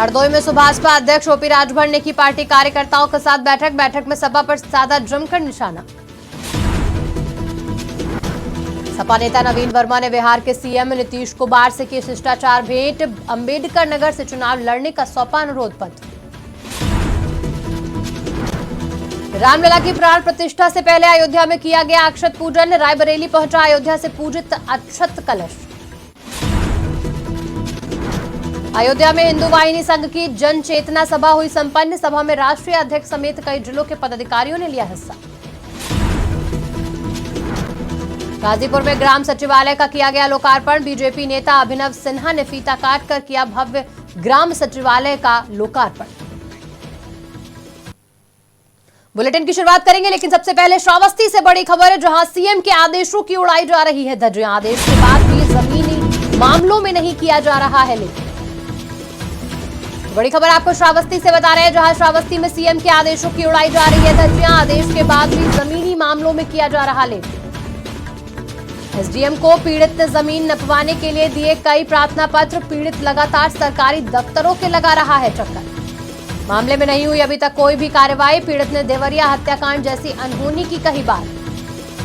हरदोई में सुभाषपा अध्यक्ष ओपी राजभर ने की पार्टी कार्यकर्ताओं के साथ बैठक में सपा पर साधा जमकर निशाना। सपा नेता नवीन वर्मा ने बिहार के सीएम नीतीश कुमार से की शिष्टाचार भेंट। अंबेडकर नगर से चुनाव लड़ने का सौंपा अनुरोध पत्र। रामलला की प्राण प्रतिष्ठा से पहले अयोध्या में किया गया अक्षत पूजन। रायबरेली पहुंचा अयोध्या से पूजित अक्षत कलश। अयोध्या में हिंदू वाहिनी संघ की जन चेतना सभा हुई संपन्न। सभा में राष्ट्रीय अध्यक्ष समेत कई जिलों के पदाधिकारियों ने लिया हिस्सा। गाजीपुर में ग्राम सचिवालय का किया गया लोकार्पण। बीजेपी नेता अभिनव सिन्हा ने फीता काटकर किया भव्य ग्राम सचिवालय का लोकार्पण। बुलेटिन की शुरुआत करेंगे, लेकिन सबसे पहले श्रावस्ती से बड़ी खबर है, जहां सीएम के आदेशों की उड़ाई जा रही है धज्जियां। आदेश के बाद भी जमीनी मामलों में नहीं किया जा रहा है लेकिन बड़ी खबर आपको श्रावस्ती से बता रहे हैं, जहां श्रावस्ती में सीएम के आदेशों की उड़ाई जा रही है धज्जियां। आदेश के बाद भी जमीनी मामलों में किया जा रहा लेट। एसडीएम को पीड़ित जमीन नपवाने के लिए दिए कई प्रार्थना पत्र। पीड़ित लगातार सरकारी दफ्तरों के लगा रहा है चक्कर। मामले में नहीं हुई अभी तक कोई भी कार्रवाई। पीड़ित ने देवरिया हत्याकांड जैसी अनहोनी की कही बात।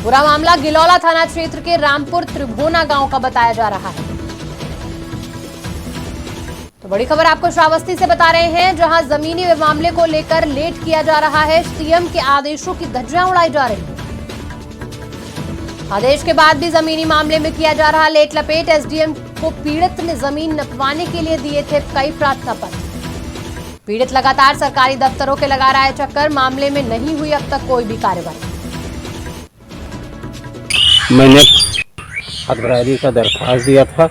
पूरा मामला गिलौला थाना क्षेत्र के रामपुर त्रिभुवना गांव का बताया जा रहा है। तो बड़ी खबर आपको श्रावस्ती से बता रहे हैं, जहां जमीनी मामले को लेकर लेट किया जा रहा है। सीएम के आदेशों की धज्जियां उड़ाई जा रही है। आदेश के बाद भी जमीनी मामले में किया जा रहा लेट लपेट। एसडीएम को पीड़ित ने जमीन नपवाने के लिए दिए थे कई प्रार्थना पत्र। पीड़ित लगातार सरकारी दफ्तरों के लगा रहा है चक्कर। मामले में नहीं हुई अब तक कोई भी कार्रवाई। मैंने हदबरारी का दरख्वास्त दिया था,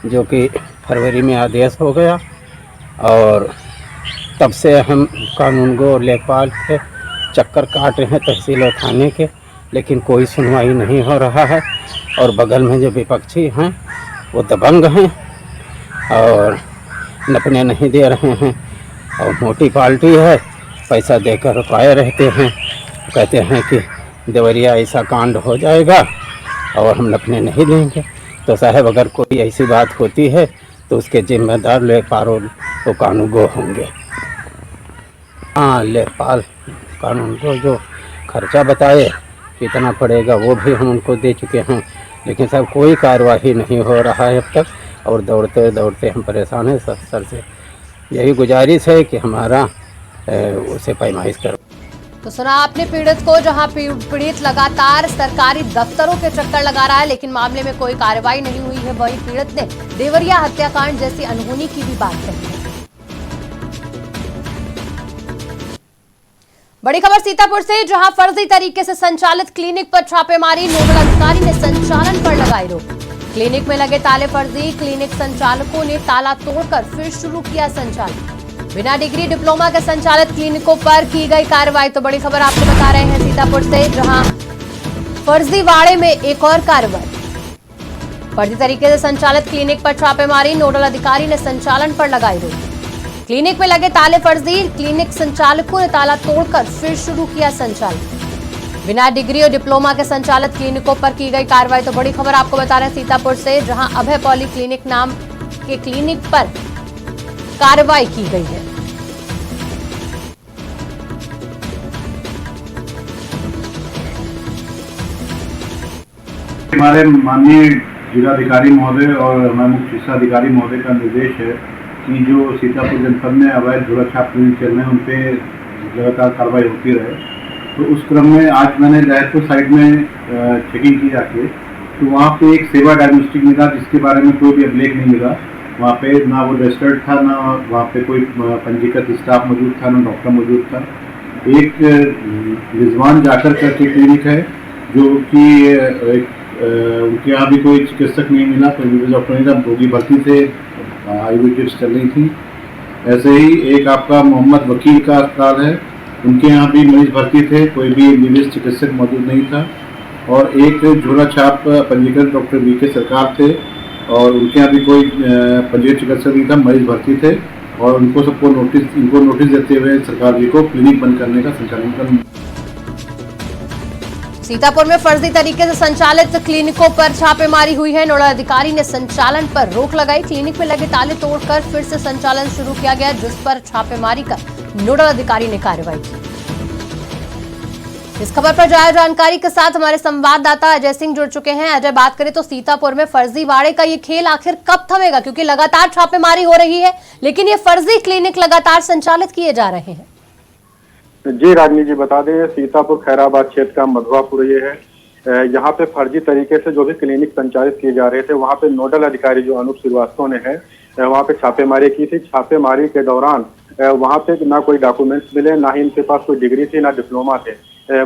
जो कि फरवरी में आदेश हो गया, और तब से हम कानून गो और लेखपाल के चक्कर काट रहे हैं तहसील और थाने के, लेकिन कोई सुनवाई नहीं हो रहा है। और बगल में जो विपक्षी हैं वो दबंग हैं और नपने नहीं दे रहे हैं, और मोटी पार्टी है, पैसा देकर रुपये रहते हैं। कहते हैं कि देवरिया ऐसा कांड हो जाएगा और हम नपने नहीं देंगे। तो साहब, अगर कोई ऐसी बात होती है तो उसके जिम्मेदार लेखपाल तो कानून गो होंगे। हाँ, लेखपाल कानून को जो खर्चा बताए कितना पड़ेगा वो भी हम उनको दे चुके हैं, लेकिन साहब कोई कार्रवाई नहीं हो रहा है अब तक, और दौड़ते दौड़ते हम परेशान हैं। सर से यही गुजारिश है कि हमारा उसे पैमाइश करो। तो सुना आपने पीड़ित को, जहां पीड़ित लगातार सरकारी दफ्तरों के चक्कर लगा रहा है, लेकिन मामले में कोई कार्रवाई नहीं हुई है। वहीं पीड़ित ने देवरिया हत्याकांड जैसी अनहोनी की भी बात कही है। बड़ी खबर सीतापुर से, जहां फर्जी तरीके से संचालित क्लिनिक पर छापेमारी। नोडल अधिकारी ने संचालन पर लगाई रोक। क्लिनिक में लगे ताले फर्जी। क्लिनिक संचालकों ने ताला तोड़कर फिर शुरू किया संचालन। बिना डिग्री डिप्लोमा के संचालित क्लिनिकों पर की गई कार्रवाई। तो बड़ी खबर आपको बता रहे हैं सीतापुर से, जहां फर्जीवाड़े में एक और कार्रवाई। फर्जी तरीके से संचालित क्लिनिक पर छापेमारी। नोडल अधिकारी ने संचालन पर लगाई रोक। क्लिनिक में लगे ताले फर्जी। क्लिनिक संचालकों ने ताला तोड़कर फिर शुरू किया संचालन। बिना डिग्री और डिप्लोमा के संचालित क्लिनिकों पर की गई कार्रवाई। तो बड़ी खबर आपको बता रहे हैं सीतापुर से, जहां अभय पॉली क्लिनिक नाम के क्लिनिक पर कार्रवाई की गई है। हमारे माननीय जिलाधिकारी महोदय और हमारे मुख्य चिकित्सा अधिकारी महोदय का निर्देश है कि जो सीतापुर जनपद में अवैध झोला छाप क्लिनिक चल रहे हैं उन पर लगातार कार्रवाई होती रहे। तो उस क्रम में आज मैंने जयपुर साइड में चेकिंग की जाके, तो वहाँ पे एक सेवा डायग्नोस्टिक मिला, जिसके बारे में कोई भी अभिलेख नहीं मिला। वहाँ पे ना वो रजिस्टर्ड था, ना वहाँ पे कोई पंजीकृत स्टाफ मौजूद था, ना डॉक्टर मौजूद था। एक रिजवान जाकर करके क्लिनिक है, जो कि उनके यहाँ भी कोई चिकित्सक नहीं मिला, कोई डॉक्टर नहीं था। रोगी भर्ती से आईवी टिप्स चल रही थी। ऐसे ही एक आपका मोहम्मद वकील का अस्पताल है, उनके यहाँ भी मरीज भर्ती थे, कोई भी एमबीबीएस चिकित्सक मौजूद नहीं था। और एक झोला छाप पंजीकृत डॉक्टर वीके सरकार थे, और उनके यहाँ भी कोई पंजीकृत चिकित्सक नहीं था, मरीज भर्ती थे। और उनको सबको नोटिस देते हुए सरकार जी को क्लिनिक बंद करने का संचालन करना। सीतापुर में फर्जी तरीके से संचालित क्लिनिकों पर छापेमारी हुई है। नोडल अधिकारी ने संचालन पर रोक लगाई। क्लिनिक में लगे ताले तोड़कर फिर से संचालन शुरू किया गया, जिस पर छापेमारी कर नोडल अधिकारी ने कार्रवाई की। इस खबर पर ज्यादा जानकारी के साथ हमारे संवाददाता अजय सिंह जुड़ चुके हैं। अजय, बात करें तो सीतापुर में फर्जीवाड़े का ये खेल आखिर कब थमेगा, क्योंकि लगातार छापेमारी हो रही है लेकिन ये फर्जी क्लिनिक लगातार संचालित किए जा रहे हैं। जी राजनी जी, बता दें सीतापुर खैराबाद क्षेत्र का मधुआपुर ये है। यहाँ पे फर्जी तरीके से जो भी क्लिनिक संचालित किए जा रहे थे, वहाँ पे नोडल अधिकारी जो अनूप श्रीवास्तव ने है वहाँ पे छापेमारी की थी। छापेमारी के दौरान वहाँ पे ना कोई डॉक्यूमेंट्स मिले, ना ही इनके पास कोई डिग्री थी, ना डिप्लोमा थे।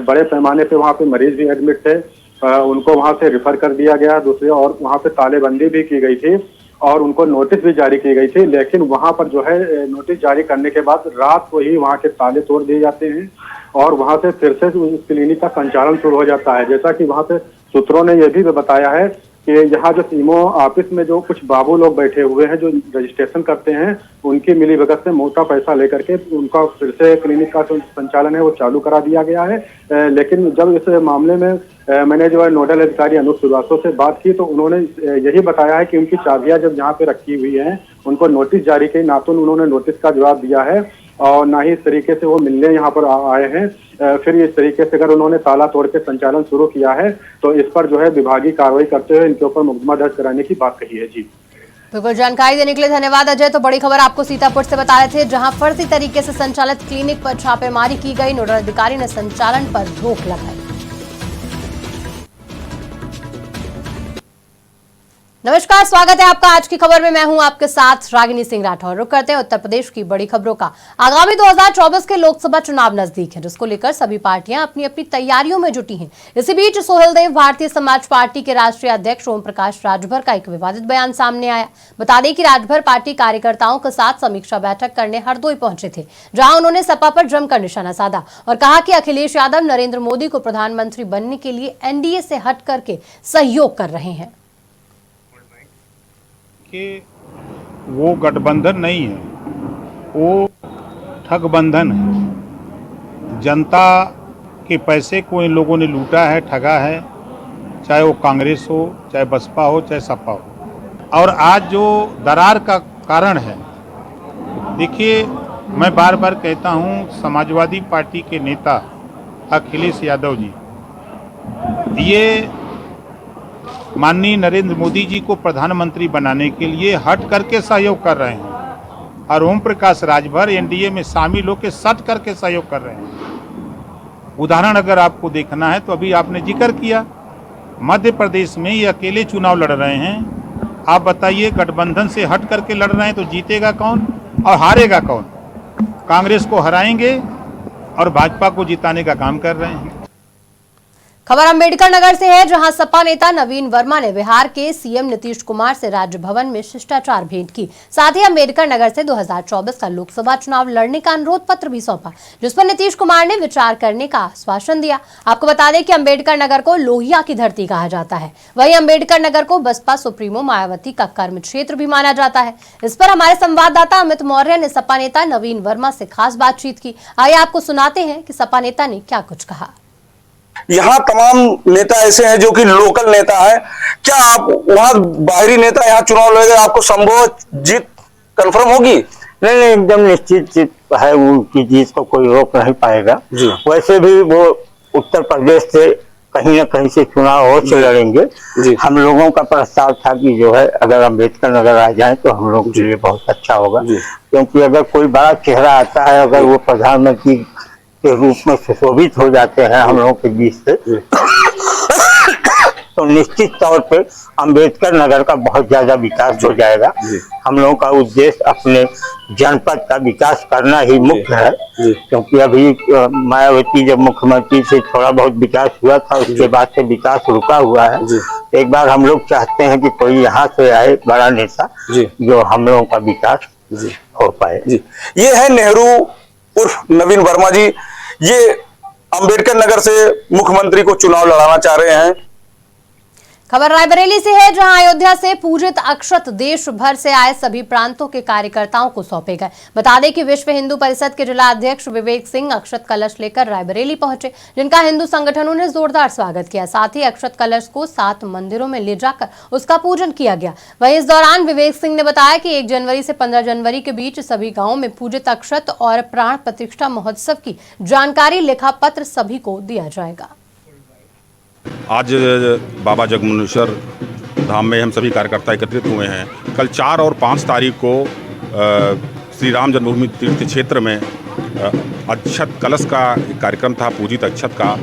बड़े पैमाने पे वहाँ पे मरीज भी एडमिट थे, उनको वहाँ से रिफर कर दिया गया दूसरे, और वहाँ पे तालेबंदी भी की गई थी और उनको नोटिस भी जारी की गई थी। लेकिन वहां पर जो है नोटिस जारी करने के बाद रात को ही वहां के ताले तोड़ दिए जाते हैं और वहां से फिर से उस क्लिनिक का संचालन शुरू हो जाता है। जैसा कि वहां पे सूत्रों ने यह भी बताया है कि यहाँ जो सीमो ऑफिस में जो कुछ बाबू लोग बैठे हुए हैं जो रजिस्ट्रेशन करते हैं, उनकी मिलीभगत से मोटा पैसा लेकर के उनका फिर से क्लिनिक का जो संचालन है वो चालू करा दिया गया है। लेकिन जब इस मामले में मैंने जो है नोडल अधिकारी अनूप श्रीवास्तव से बात की तो उन्होंने यही बताया है कि उनकी चाबियां जब यहाँ पे रखी हुई हैं, उनको नोटिस जारी की, ना तो उन्होंने नोटिस का जवाब दिया है और ना ही इस तरीके से वो मिलने यहाँ पर आए हैं। फिर इस तरीके से अगर उन्होंने ताला तोड़ के संचालन शुरू किया है तो इस पर जो है विभागीय कार्रवाई करते हुए इनके ऊपर मुकदमा दर्ज कराने की बात कही है। जी बिल्कुल, जानकारी देने के लिए धन्यवाद अजय। तो बड़ी खबर आपको सीतापुर से बता रहे थे, जहां फर्जी तरीके से संचालित क्लिनिक पर छापेमारी की गई। नोडल अधिकारी ने संचालन पर रोक लगाई। नमस्कार, स्वागत है आपका आज की खबर में। मैं हूं आपके साथ रागिनी सिंह राठौर। रुक करते हैं उत्तर प्रदेश की बड़ी खबरों का। आगामी 2024 के लोकसभा चुनाव नजदीक है, जिसको लेकर सभी पार्टियां अपनी अपनी तैयारियों में जुटी हैं। इसी बीच सोहेलदेव भारतीय समाज पार्टी के राष्ट्रीय अध्यक्ष ओम प्रकाश राजभर का एक विवादित बयान सामने आया। बता दें कि राजभर पार्टी कार्यकर्ताओं के साथ समीक्षा बैठक करने हरदोई पहुंचे थे, जहां उन्होंने सपा पर जमकर निशाना साधा और कहा कि अखिलेश यादव नरेंद्र मोदी को प्रधानमंत्री बनने के लिए एनडीए से हट करके सहयोग कर रहे हैं। कि वो गठबंधन नहीं है, वो ठगबंधन है। जनता के पैसे को इन लोगों ने लूटा है, ठगा है, चाहे वो कांग्रेस हो, चाहे बसपा हो, चाहे सपा हो। और आज जो दरार का कारण है, देखिए मैं बार बार कहता हूँ, समाजवादी पार्टी के नेता अखिलेश यादव जी ये माननीय नरेंद्र मोदी जी को प्रधानमंत्री बनाने के लिए हट करके सहयोग कर रहे हैं और ओम प्रकाश राजभर एनडीए में शामिल होकर सट करके सहयोग कर रहे हैं। उदाहरण अगर आपको देखना है तो अभी आपने जिक्र किया, मध्य प्रदेश में ये अकेले चुनाव लड़ रहे हैं। आप बताइए, गठबंधन से हट करके लड़ रहे हैं तो जीतेगा कौन और हारेगा कौन? कांग्रेस को हराएंगे और भाजपा को जिताने का काम कर रहे हैं। खबर अम्बेडकर नगर से है, जहां सपा नेता नवीन वर्मा ने बिहार के सीएम नीतीश कुमार से राजभवन में शिष्टाचार भेंट की। साथ ही अम्बेडकर नगर से 2024 का लोकसभा चुनाव लड़ने का अनुरोध पत्र भी सौंपा, जिस पर नीतीश कुमार ने विचार करने का आश्वासन दिया। आपको बता दें कि अम्बेडकर नगर को लोहिया की धरती कहा जाता है। वहीं अम्बेडकर नगर को बसपा सुप्रीमो मायावती का कर्म क्षेत्र भी माना जाता है। इस पर हमारे संवाददाता अमित मौर्य ने सपा नेता नवीन वर्मा से खास बातचीत की। आइए आपको सुनाते हैं कि सपा नेता ने क्या कुछ कहा। यहाँ तमाम नेता ऐसे हैं जो कि लोकल नेता है। क्या आप वहाँ बाहरी नेता यहाँ चुनाव लड़ेंगे, आपको संभव जीत कंफर्म होगी? नहीं, एकदम निश्चित है, उनकी जीत को कोई रोक नहीं पाएगा। वैसे भी वो उत्तर प्रदेश से कहीं न कहीं से चुनाव और से लड़ेंगे। हम लोगों का प्रस्ताव था कि जो है अगर अम्बेडकर नगर आ जाए तो हम लोग के लिए बहुत अच्छा होगा, क्योंकि अगर कोई बड़ा चेहरा आता है, अगर वो प्रधानमंत्री के रूप में सुशोभित हो जाते हैं हम लोगों के बीच से, तो निश्चित तौर पे अम्बेडकर नगर का बहुत ज्यादा विकास हो जाएगा। हम लोगों का उद्देश्य अपने जनपद का विकास करना ही मुख्य है, क्योंकि अभी मायावती जब मुख्यमंत्री से थोड़ा बहुत विकास हुआ था, उसके बाद से विकास रुका हुआ है। एक बार हम लोग चाहते हैं कि कोई यहाँ से आए बड़ा नेता जो हम लोगों का विकास हो पाए। ये है नेहरू उर्फ नवीन वर्मा जी। ये अम्बेडकर नगर से मुख्यमंत्री को चुनाव लड़ाना चाह रहे हैं। खबर रायबरेली से है, जहां अयोध्या से पूजित अक्षत देश भर से आए सभी प्रांतों के कार्यकर्ताओं को सौंपे गए। बता दें कि विश्व हिंदू परिषद के जिला अध्यक्ष विवेक सिंह अक्षत कलश लेकर रायबरेली पहुंचे, जिनका हिंदू संगठनों ने जोरदार स्वागत किया। साथ ही अक्षत कलश को 7 मंदिरों में ले जाकर उसका पूजन किया गया। वहीं इस दौरान विवेक सिंह ने बताया कि 1 जनवरी से 15 जनवरी के बीच सभी गाँवों में पूजित अक्षत और प्राण प्रतिष्ठा महोत्सव की जानकारी लिखा पत्र सभी को दिया जाएगा। आज बाबा जगमुनेश्वर धाम में हम सभी कार्यकर्ता एकत्रित हुए हैं। कल 4 और 5 तारीख को श्री राम जन्मभूमि तीर्थ क्षेत्र में अक्षत कलश का कार्यक्रम था, पूजित अक्षत का,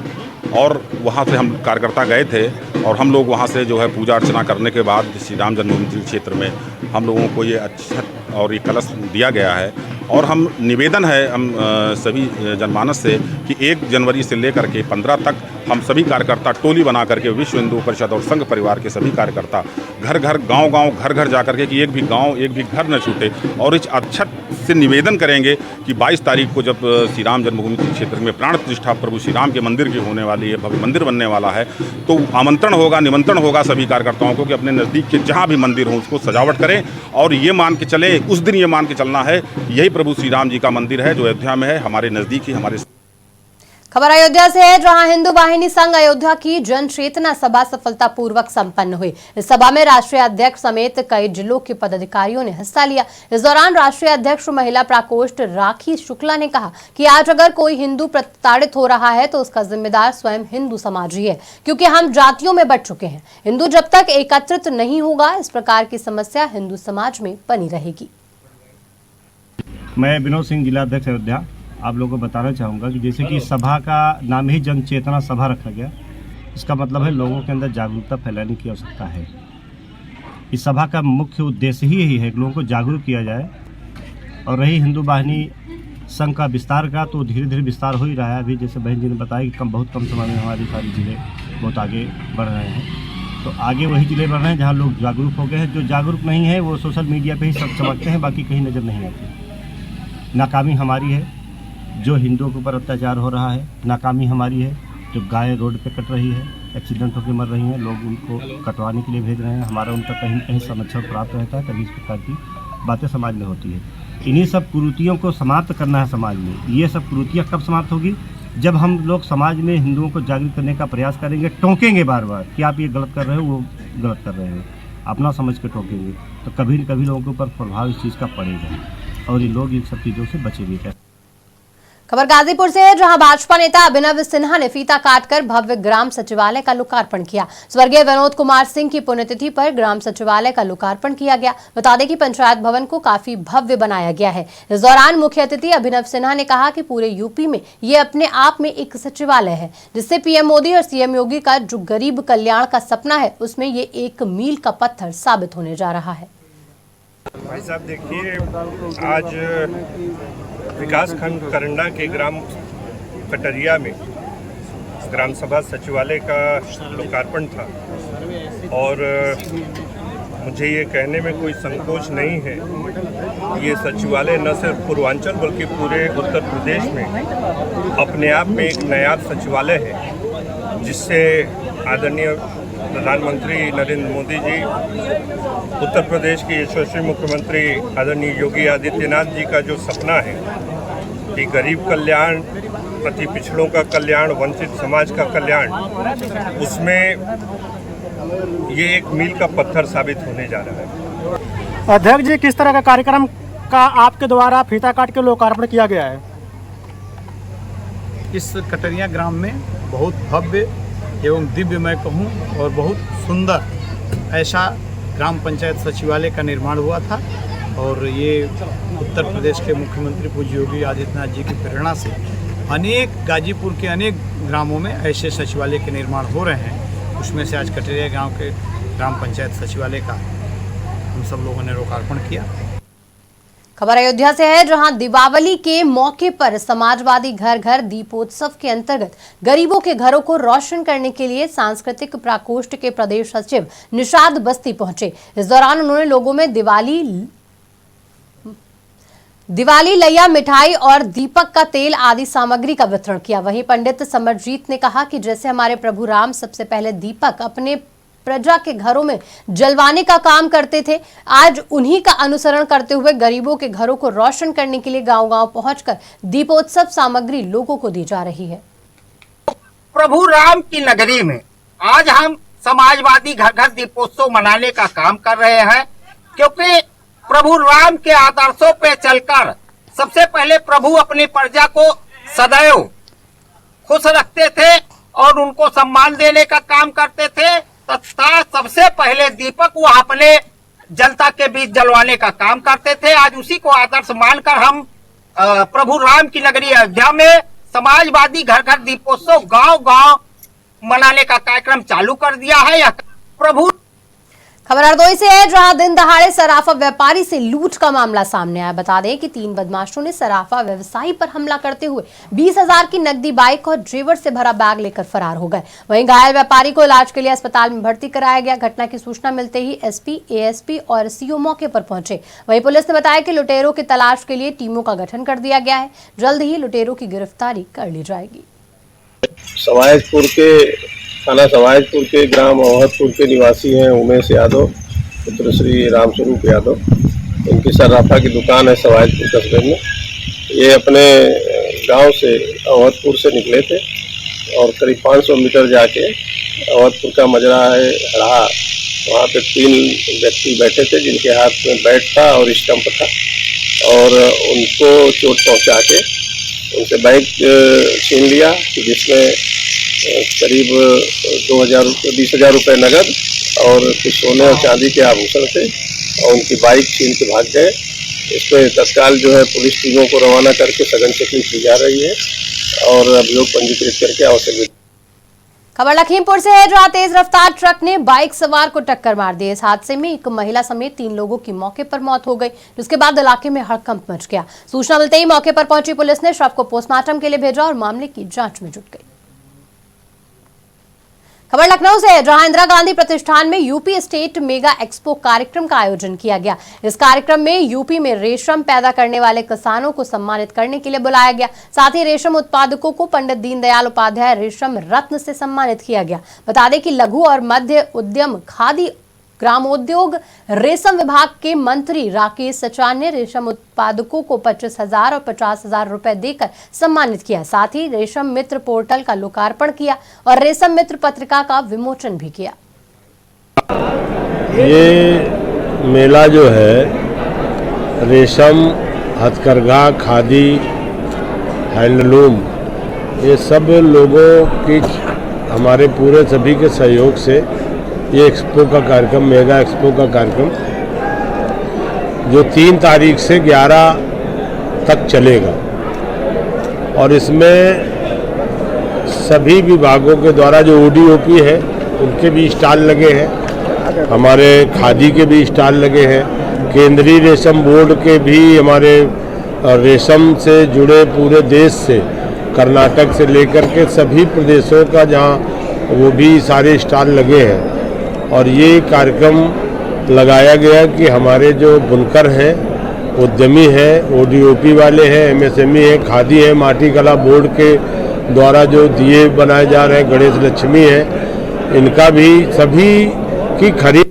और वहाँ से हम कार्यकर्ता गए थे और हम लोग वहाँ से जो है पूजा अर्चना करने के बाद श्री राम जन्मभूमि तीर्थ क्षेत्र में हम लोगों को ये अक्षत और ये कलश दिया गया है। और हम निवेदन है हम सभी जनमानस से कि 1 जनवरी से लेकर के 15 तक हम सभी कार्यकर्ता टोली बना करके विश्व हिंदू परिषद और संघ परिवार के सभी कार्यकर्ता घर घर गांव-गांव घर-घर जा करके कि एक भी गांव एक भी घर न छूटे, और इस अक्षत से निवेदन करेंगे कि 22 तारीख को जब श्री राम जन्मभूमि क्षेत्र में प्राण प्रतिष्ठा प्रभु श्री राम के मंदिर की होने वाली है, भव्य मंदिर बनने वाला है, तो आमंत्रण होगा, निमंत्रण होगा सभी कार्यकर्ताओं को कि अपने नज़दीक के जहाँ भी मंदिर हो उसको सजावट करें और ये मान के चले, उस दिन ये मान के चलना है यही प्रभु श्री राम जी का मंदिर है जो अयोध्या में है, हमारे नज़दीक ही हमारे। खबर अयोध्या से है, जहां हिंदू वाहिनी संघ अयोध्या की जन चेतना सभा सफलतापूर्वक संपन्न हुई। इस सभा में राष्ट्रीय अध्यक्ष समेत कई जिलों के पदाधिकारियों ने हिस्सा लिया। इस दौरान राष्ट्रीय अध्यक्ष महिला प्रकोष्ठ राखी शुक्ला ने कहा कि आज अगर कोई हिंदू प्रताड़ित हो रहा है तो उसका जिम्मेदार स्वयं हिंदू समाज ही है, क्योंकि हम जातियों में बंट चुके हैं। हिंदू जब तक एकत्रित नहीं होगा, इस प्रकार की समस्या हिंदू समाज में बनी रहेगी। मैं विनोद सिंह, जिला अध्यक्ष अयोध्या, आप लोगों को बताना चाहूँगा कि जैसे कि सभा का नाम ही जन चेतना सभा रखा गया, इसका मतलब है लोगों के अंदर जागरूकता फैलाने की आवश्यकता है। इस सभा का मुख्य उद्देश्य ही यही है कि लोगों को जागरूक किया जाए। और रही हिंदू वाहिनी संघ का विस्तार का, तो धीरे धीरे विस्तार हो ही रहा है। अभी जैसे बहन जी ने बताया कि बहुत कम समय में हमारे सारे जिले बहुत आगे बढ़ रहे हैं। तो आगे वही जिले बढ़ रहे हैं जहाँ लोग जागरूक हो गए हैं। जो जागरूक नहीं है वो सोशल मीडिया पर ही सब चमकते हैं, बाकी कहीं नज़र नहीं आती। नाकामी हमारी है जो हिंदुओं के ऊपर अत्याचार हो रहा है, नाकामी हमारी है जो गाय रोड पे कट रही है, एक्सीडेंट होकर मर रही हैं, लोग उनको कटवाने के लिए भेज रहे हैं, हमारा उन तक कहीं कहीं संरक्षण प्राप्त रहता है, कभी इस प्रकार की बातें समाज में होती है। इन्हीं सब कुरीतियों को समाप्त करना है समाज में। ये सब कुरीतियाँ कब समाप्त होगी? जब हम लोग समाज में हिंदुओं को जागरूक करने का प्रयास करेंगे, टोकेंगे बार बार कि आप ये गलत कर रहे हो, वो गलत कर रहे हो, अपना समझ के टोकेंगे, तो कभी न कभी लोगों के ऊपर प्रभाव इस चीज़ का पड़ेगा और ये लोग इन सब चीज़ों से बचेंगे। खबर गाजीपुर से है, जहां भाजपा नेता अभिनव सिन्हा ने फीता काटकर भव्य ग्राम सचिवालय का लोकार्पण किया। स्वर्गीय विनोद कुमार सिंह की पुण्यतिथि पर ग्राम सचिवालय का लोकार्पण किया गया। बता दें कि पंचायत भवन को काफी भव्य बनाया गया है। इस दौरान मुख्य अतिथि अभिनव सिन्हा ने कहा कि पूरे यूपी में ये अपने आप में एक सचिवालय है, जिससे पीएम मोदी और सीएम योगी का जो गरीब कल्याण का सपना है उसमें ये एक मील का पत्थर साबित होने जा रहा है। भाई साहब देखिए, आज विकास खंड करंडा के ग्राम कटरिया में ग्राम सभा सचिवालय का लोकार्पण था और मुझे ये कहने में कोई संकोच नहीं है, ये सचिवालय न सिर्फ पूर्वांचल बल्कि पूरे उत्तर प्रदेश में अपने आप में एक नायाब सचिवालय है, जिससे आदरणीय प्रधानमंत्री नरेंद्र मोदी जी, उत्तर प्रदेश के यशस्वी मुख्यमंत्री आदरणीय योगी आदित्यनाथ जी का जो सपना है कि गरीब कल्याण, अति पिछड़ों का कल्याण, वंचित समाज का कल्याण, उसमें ये एक मील का पत्थर साबित होने जा रहा है। अध्यक्ष जी, किस तरह का कार्यक्रम का आपके द्वारा फीता काट के लोकार्पण किया गया है? इस कटरिया ग्राम में बहुत भव्य एवं दिव्य मैं कहूँ और बहुत सुंदर ऐसा ग्राम पंचायत सचिवालय का निर्माण हुआ था और ये उत्तर प्रदेश के मुख्यमंत्री पूज्य योगी आदित्यनाथ जी की प्रेरणा से अनेक गाजीपुर के अनेक ग्रामों में ऐसे सचिवालय के निर्माण हो रहे हैं। उसमें से आज कटरिया गांव के ग्राम पंचायत सचिवालय का हम सब लोगों ने लोकार्पण किया। खबर अयोध्या से है, जहां दीपावली के मौके पर समाजवादी घर घर दीपोत्सव के अंतर्गत गरीबों के घरों को रोशन करने के लिए सांस्कृतिक प्रकोष्ठ के प्रदेश सचिव निषाद बस्ती पहुंचे। इस दौरान उन्होंने लोगों में दिवाली लैया, मिठाई और दीपक का तेल आदि सामग्री का वितरण किया। वहीं पंडित समरजीत ने कहा कि जैसे हमारे प्रभु राम सबसे पहले दीपक अपने प्रजा के घरों में जलवाने का काम करते थे। आज उन्हीं का अनुसरण करते हुए गरीबों के घरों को रोशन करने के लिए गांव-गांव पहुंचकर दीपोत्सव सामग्री लोगों को दी जा रही है। प्रभु राम की नगरी में आज हम समाजवादी घर घर दीपोत्सव मनाने का काम कर रहे हैं, क्योंकि प्रभु राम के आदर्शों पे चलकर सबसे पहले प्रभु अपनी प्रजा को सदैव खुश रखते थे और उनको सम्मान देने का काम करते थे, तथा सबसे पहले दीपक वो अपने जनता के बीच जलवाने का काम करते थे। आज उसी को आदर्श मानकर हम प्रभु राम की नगरी अयोध्या में समाजवादी घर घर दीपोत्सव गांव गांव मनाने का कार्यक्रम चालू कर दिया है। यह प्रभु खबर हरदोई से है, जहां दिन दहाड़े सराफा व्यापारी से लूट का मामला सामने आया। बता दें कि 3 बदमाशों ने सराफा व्यवसायी पर हमला करते हुए 20,000 की नकदी बाइक और जेवर से भरा बैग लेकर फरार हो गए। वहीं घायल व्यापारी को इलाज के लिए अस्पताल में भर्ती कराया गया। घटना की सूचना मिलते ही एसपी, एएसपी और सीओ मौके पर पहुंचे। वहीं पुलिस ने बताया कि लुटेरों की तलाश के लिए टीमों का गठन कर दिया गया है। जल्द ही लुटेरों की गिरफ्तारी कर ली जाएगी। थाना सवाजपुर के ग्राम अवहदपुर के निवासी हैं उमेश यादव पुत्र श्री रामस्वरूप यादव। इनकी सर्राफा की दुकान है सवाजपुर कस्बे में। ये अपने गांव से अवहदपुर से निकले थे और करीब 500 मीटर जाके अवहदपुर का मजरा है हड़ा, वहाँ पे 3 व्यक्ति बैठे थे जिनके हाथ में बैट था और स्टंप था, और उनको चोट पहुँचा के उनसे बाइक छीन लिया, जिसमें करीब 20,000 रुपये नगद और कुछ सोने और चांदी के आभूषण थे, और उनकी बाइक छीन के भाग गए। इस पर तत्काल जो है पुलिस टीमों को रवाना करके सघन चेकिंग की जा रही है और अभियोग पंजीकृत करके आवश्यक। खबर लखीमपुर से है, जहां तेज रफ्तार ट्रक ने बाइक सवार को टक्कर मार दी। इस हादसे में एक महिला समेत 3 लोगों की मौके पर मौत हो गई, जिसके बाद इलाके में हड़कंप मच गया। सूचना मिलते ही मौके पर पहुंची पुलिस ने शव को पोस्टमार्टम के लिए भेजा और मामले की जांच में जुट गई। खबर लखनऊ से है, जहां इंदिरा गांधी प्रतिष्ठान में यूपी स्टेट मेगा एक्सपो कार्यक्रम का आयोजन किया गया। इस कार्यक्रम में यूपी में रेशम पैदा करने वाले किसानों को सम्मानित करने के लिए बुलाया गया। साथ ही रेशम उत्पादकों को पंडित दीनदयाल उपाध्याय रेशम रत्न से सम्मानित किया गया। बता दें कि लघु और मध्य उद्यम, खादी, ग्रामोद्योग, रेशम विभाग के मंत्री राकेश सचान ने रेशम उत्पादकों को 25,000 और 50,000 रुपए देकर सम्मानित किया। साथ ही रेशम मित्र पोर्टल का लोकार्पण किया और रेशम मित्र पत्रिका का विमोचन भी किया। ये मेला जो है रेशम, हथकरघा, खादी, हैंडलूम, ये सब लोगों की हमारे पूरे सभी के सहयोग से ये एक्सपो का कार्यक्रम, मेगा एक्सपो का कार्यक्रम जो 3 तारीख से 11 तक चलेगा, और इसमें सभी विभागों के द्वारा जो ODOP है उनके भी स्टॉल लगे हैं, हमारे खादी के भी स्टॉल लगे हैं, केंद्रीय रेशम बोर्ड के भी, हमारे रेशम से जुड़े पूरे देश से, कर्नाटक से लेकर के सभी प्रदेशों का जहाँ वो भी सारे स्टॉल लगे हैं। और ये कार्यक्रम लगाया गया कि हमारे जो बुनकर हैं, उद्यमी हैं, ODOP वाले हैं, MSME हैं, खादी है, माटी कला बोर्ड के द्वारा जो दिए बनाए जा रहे हैं, गणेश लक्ष्मी है, इनका भी सभी की खरीद।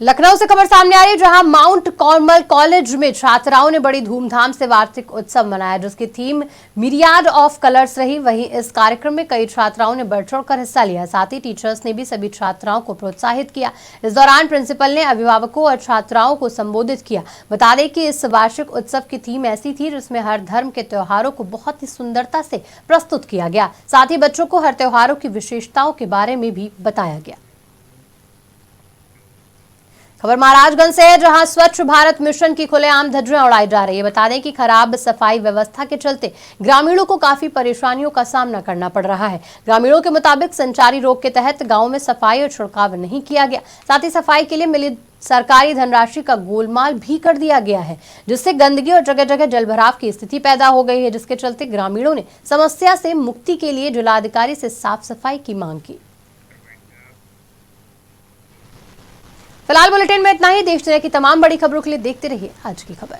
लखनऊ से खबर सामने आ रही है, जहां माउंट कार्मल कॉलेज में छात्राओं ने बड़ी धूमधाम से वार्षिक उत्सव मनाया, जिसकी थीम मिरियाड ऑफ कलर्स रही। वहीं इस कार्यक्रम में कई छात्राओं ने बढ़ चढ़कर हिस्सा लिया। साथ ही टीचर्स ने भी सभी छात्राओं को प्रोत्साहित किया। इस दौरान प्रिंसिपल ने अभिभावकों और छात्राओं को संबोधित किया। बता दें कि इस वार्षिक उत्सव की थीम ऐसी थी जिसमें हर धर्म के त्योहारों को बहुत ही सुंदरता से प्रस्तुत किया गया। साथ ही बच्चों को हर त्योहारों की विशेषताओं के बारे में भी बताया गया। खबर महाराजगंज से है, जहां स्वच्छ भारत मिशन की खुलेआम धज्जियां उड़ाई जा रही है। बता दें कि खराब सफाई व्यवस्था के चलते ग्रामीणों को काफी परेशानियों का सामना करना पड़ रहा है। ग्रामीणों के मुताबिक संचारी रोग के तहत गांव में सफाई और छिड़काव नहीं किया गया। साथ ही सफाई के लिए मिली सरकारी धनराशि का गोलमाल भी कर दिया गया है, जिससे गंदगी और जगह जगह जलभराव की स्थिति पैदा हो गई है, जिसके चलते ग्रामीणों ने समस्या से मुक्ति के लिए जिलाधिकारी से साफ सफाई की मांग की। फिलहाल बुलेटिन में इतना ही। देश दुनिया की तमाम बड़ी खबरों के लिए देखते रहिए आज की खबर।